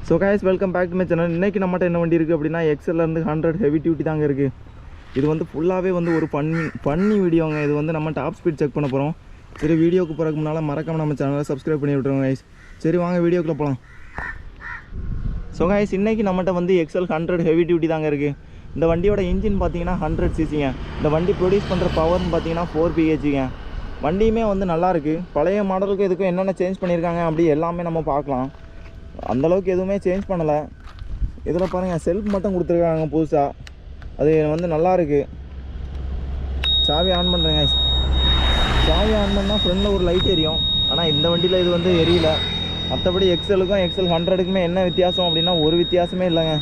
So guys welcome back to my channel. இன்றைக்கி நம்மகிட்ட என்ன வண்டி இருக்குது அப்படின்னா எக்ஸல்லேருந்து 100 ஹெவி டியூட்டி தாங்க இருக்குது. இது வந்து ஃபுல்லாகவே வந்து ஒரு ஃபன்னி வீடியோங்க. இது வந்து நம்ம டாப் ஸ்பீட் செக் பண்ண போகிறோம். சரி, வீடியோக்கு போகிறதுக்கு முன்னால் மறக்காமல் நம்ம சேனலை சப்ஸ்கிரைப் பண்ணி விட்ருவோங்க கைஸ். சரி வாங்க வீடியோக்குள்ளே போகலாம். ஸோ கைஸ் இன்றைக்கி நம்மகிட்ட வந்து எக்ஸல் 100 ஹெவி டியூட்டி தாங்க இருக்குது. இந்த வண்டியோட இன்ஜின் பார்த்தீங்கன்னா 100 சிசிங்க. இந்த வண்டி ப்ரொடியூஸ் பண்ணுற பவர்னு பார்த்தீங்கன்னா 4 பிஹெச்ங்க. வண்டியுமே வந்து நல்லாயிருக்கு. பழைய மாடலுக்கு இதுக்கும் என்னென்ன சேஞ்ச் பண்ணியிருக்காங்க அப்படி எல்லாமே நம்ம பார்க்கலாம். அந்தளவுக்கு எதுவுமே சேஞ்ச் பண்ணலை. இதில் பாருங்கள், செல்ஃப் மட்டும் கொடுத்துருக்காங்க புதுசாக. அது வந்து நல்லாயிருக்கு. சாவி ஆன் பண்ணுறேங்க. சாவி ஆன் பண்ணால் ஃப்ரண்டில் ஒரு லைட் எரியும். ஆனால் இந்த வண்டியில் இது வந்து எரியல. மற்றபடி எக்ஸலுக்கும் எக்ஸல் 100க்குமே என்ன வித்தியாசம் அப்படின்னா ஒரு வித்தியாசமே இல்லைங்க.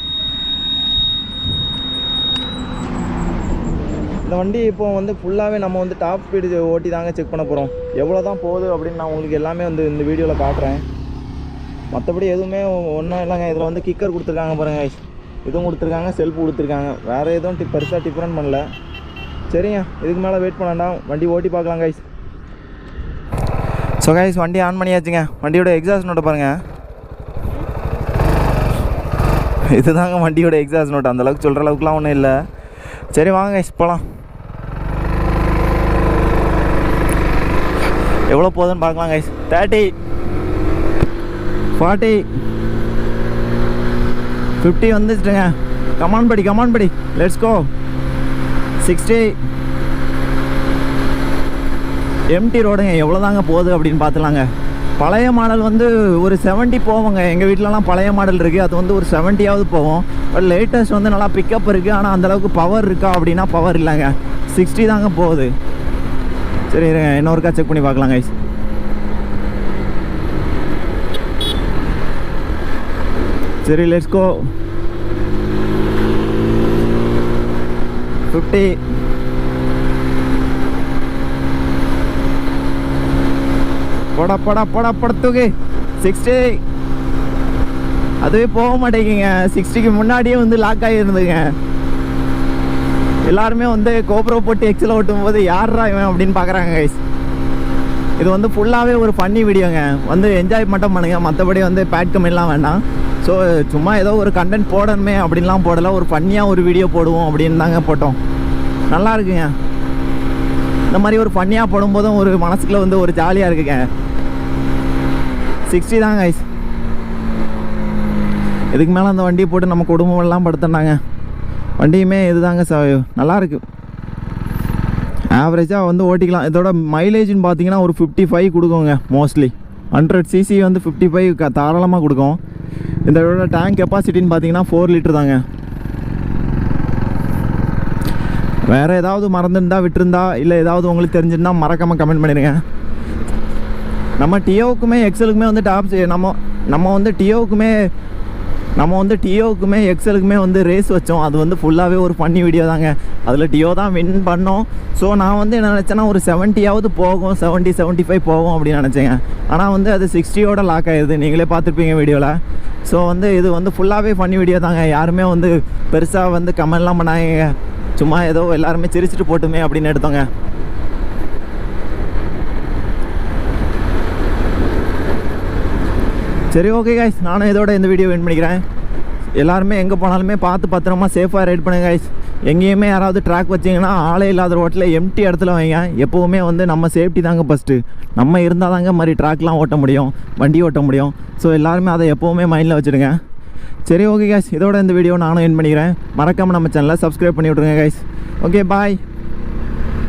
இந்த வண்டி இப்போ வந்து ஃபுல்லாகவே நம்ம வந்து டாப் ஸ்பீடு ஓட்டி தாங்க செக் பண்ண போகிறோம். எவ்வளோ தான் போகுது அப்படின்னு நான் உங்களுக்கு எல்லாமே வந்து இந்த வீடியோவில் காட்டுறேன். மற்றபடி எதுவுமே ஒன்றும் இல்லைங்க. இதில் வந்து கிக்கர் கொடுத்துருக்காங்க பாருங்க கைஸ். இதுவும் கொடுத்துருக்காங்க, செல்ஃப் கொடுத்துருக்காங்க. வேறு எதுவும் பெருசாக டிஃப்ரெண்ட் பண்ணல. சரிங்க, இதுக்கு மேலே வெயிட் பண்ண வேண்டாம், வண்டி ஓட்டி பார்க்கலாம் கைஸ். ஸோ கைஸ் வண்டி ஆன் பண்ணியாச்சுங்க. வண்டியோட எக்ஸாஸ்ட் நோட்டை பாருங்கள். இதுதாங்க வண்டியோட எக்ஸாஸ்ட் நோட்டு. அந்தளவுக்கு சொல்கிற அளவுக்குலாம் ஒன்றும் இல்லை. சரி வாங்க கைஸ் போகலாம். எவ்வளோ போகுதுன்னு பார்க்கலாம் கைஸ். 30, 40, 50 வந்துச்சுட்டுங்க. கமான் படி லெட்ஸ் கோ. 60. எம்டி ரோடுங்க. எவ்வளோ தாங்க போகுது அப்படின்னு பார்த்துலாங்க. பழைய மாடல் வந்து ஒரு 70 போவோங்க. எங்கள் வீட்டிலலாம் பழைய மாடல் இருக்குது. அது வந்து ஒரு 70ஆவது போவோம். பட் லேட்டஸ்ட் வந்து நல்லா பிக்கப் இருக்குது. ஆனால் அந்தளவுக்கு பவர் இருக்கா அப்படின்னா பவர் இல்லைங்க. 60 தாங்க போகுது. சரி இருங்க, இன்னொருக்கா செக் பண்ணி பார்க்கலாம் கைஸ். சரி லெட்ஸ் கோ. 50. படத்துக்கு 60. அதுவே போக மாட்டேங்குங்க. 60க்கு முன்னாடியே வந்து லாக் ஆகியிருந்துங்க. எல்லாருமே வந்து கோப்ரோ போட்டு எக்ஸில் ஓட்டும் போது யாரா இவன் அப்படின்னு பார்க்குறாங்க கைஸ். இது வந்து ஃபுல்லாகவே ஒரு ஃபன்னி வீடியோங்க. வந்து என்ஜாய் மட்டும் பண்ணுங்கள். மற்றபடி வந்து பேட் கமெண்ட்லாம் வேண்டாம். ஸோ சும்மா ஏதோ ஒரு கண்டென்ட் போடணுமே அப்படின்லாம் போடலை. ஒரு ஃபன்னியாக ஒரு வீடியோ போடுவோம் அப்படின்னு தாங்க போட்டோம். நல்லா இருக்குங்க. இந்த மாதிரி ஒரு ஃபன்னியாக போடும்போதும் ஒரு மனசுக்குள்ள வந்து ஒரு ஜாலியாக இருக்குங்க. 60 தாங்க கைஸ். இதுக்கு மேலே அந்த வண்டியை போட்டு நம்ம குடும்பமெல்லாம் படுத்தினாங்க. வண்டியுமே இது தாங்க நல்லாயிருக்கு. ஆவரேஜாக வந்து ஓட்டிக்கலாம். இதோட மைலேஜ்னு பார்த்தீங்கன்னா ஒரு 55 கொடுக்குங்க. மோஸ்ட்லி 100 சிசி வந்து 55 தாராளமாக கொடுக்கும். இதோட டேங்க் கெப்பாசிட்டின்னு பார்த்தீங்கன்னா 4 லிட்டர் தாங்க. வேறு ஏதாவது மறந்துருந்தா விட்டுருந்தா இல்லை ஏதாவது உங்களுக்கு தெரிஞ்சிருந்தா மறக்காமல் கமெண்ட் பண்ணிடுங்க. நம்ம டியோவுக்குமே எக்ஸலுக்குமே வந்து டாப்ஸ் நம்ம வந்து டியோவுக்குமே எக்ஸலுக்குமே வந்து ரேஸ் வச்சோம். அது வந்து ஃபுல்லாகவே ஒரு ஃபன்னி வீடியோ தாங்க. அதில் டியோ தான் வின் பண்ணோம். ஸோ நான் வந்து என்ன நினச்சேன்னா ஒரு 70ஆவது போகும், 70, 75 போகும் அப்படின்னு நினச்சேங்க. ஆனால் வந்து அது 60யோட லாக் ஆகிடுது. நீங்களே பார்த்துருப்பீங்க வீடியோவில். ஸோ வந்து இது வந்து ஃபுல்லாகவே ஃபன்னி வீடியோ தாங்க. யாருமே வந்து பெருசாக வந்து கமெண்ட்லாம் பண்ணாங்க. சும்மா ஏதோ எல்லாருமே சிரிச்சிட்டு போட்டுமே அப்படின்னு எடுத்தோங்க. சரி ஓகே கைஸ், நானும் இதோட இந்த வீடியோ எண்ட் பண்ணிக்கிறேன். எல்லாருமே எங்கே போனாலுமே பார்த்து பத்திரமா சேஃபாக ரைட் பண்ணுங்க கைஸ். எங்கேயுமே யாராவது ட்ராக் வச்சிங்கன்னா ஆளே இல்லாத ரோட்டில் எம்டி இடத்துல வைங்க. எப்போவுமே வந்து நம்ம சேஃப்டி தாங்க ஃபஸ்ட்டு. நம்ம இருந்தால் தாங்க மாதிரி ட்ராக்லாம் ஓட்ட முடியும், வண்டி ஓட்ட முடியும். ஸோ எல்லாருமே அதை எப்போவுமே மைண்டில் வச்சுடுங்க. சரி ஓகே கைஸ், இதோட இந்த வீடியோ நானும் எண்ட் பண்ணிக்கிறேன். மறக்காமல் நம்ம சேனலை சப்ஸ்கிரைப் பண்ணி விட்ருங்க கைஸ். Okay bye.